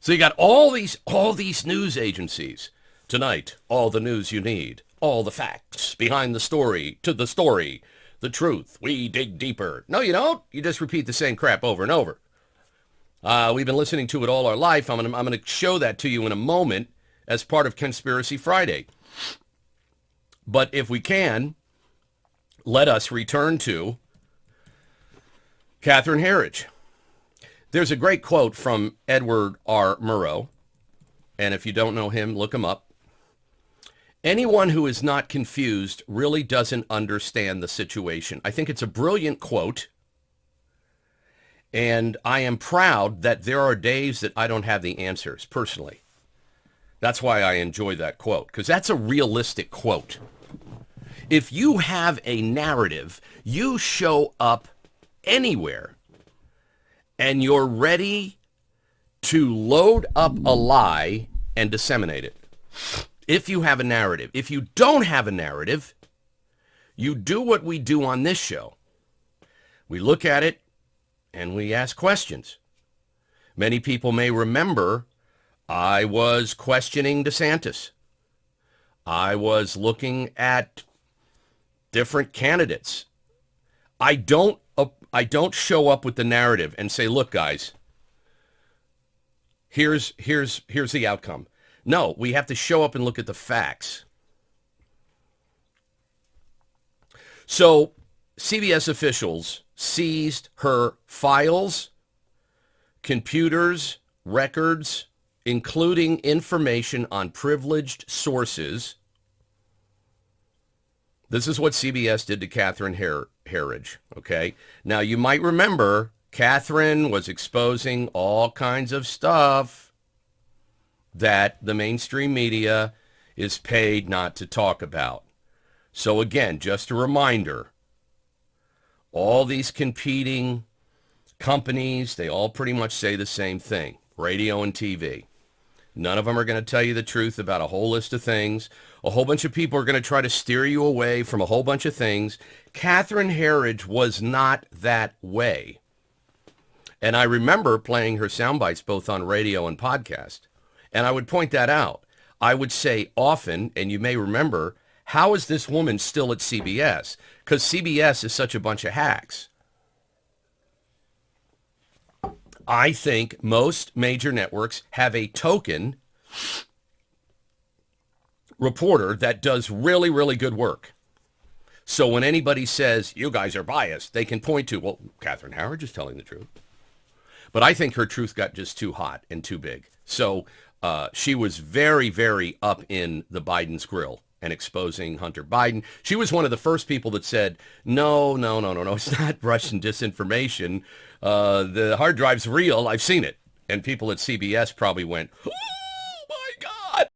So you got all these news agencies. Tonight, all the news you need, all the facts behind the story, the truth. We dig deeper. No, you don't. You just repeat the same crap over and over. We've been listening to it all our life. I'm going to show that to you in a moment as part of Conspiracy Friday. But if we can, let us return to Catherine Herridge. There's a great quote from Edward R. Murrow, and if you don't know him, look him up. Anyone who is not confused really doesn't understand the situation. I think it's a brilliant quote, and I am proud that there are days that I don't have the answers, personally. That's why I enjoy that quote, because that's a realistic quote. If you have a narrative, you show up anywhere, and you're ready to load up a lie and disseminate it. If you have a narrative. If you don't have a narrative, you do what we do on this show. We look at it and we ask questions. Many people may remember I was questioning DeSantis. I was looking at different candidates. I don't show up with the narrative and say, look, guys, here's the outcome. No, we have to show up and look at the facts. So CBS officials seized her files, computers, records, including information on privileged sources. This is what CBS did to Catherine Herridge, okay? Now, you might remember Catherine was exposing all kinds of stuff that the mainstream media is paid not to talk about. So again, just a reminder, all these competing companies, they all pretty much say the same thing, radio and TV. None of them are going to tell you the truth about a whole list of things. A whole bunch of people are going to try to steer you away from a whole bunch of things. Catherine Herridge was not that way. And I remember playing her sound bites both on radio and podcast. And I would point that out. I would say often, and you may remember, how is this woman still at CBS? Because CBS is such a bunch of hacks. I think most major networks have a token reporter that does really, really good work. So when anybody says, you guys are biased, they can point to, well, Catherine Herridge is telling the truth. But I think her truth got just too hot and too big. So she was very, very up in the Biden's grill and exposing Hunter Biden. She was one of the first people that said, no, it's not Russian disinformation. The hard drive's real. I've seen it. And people at CBS probably went,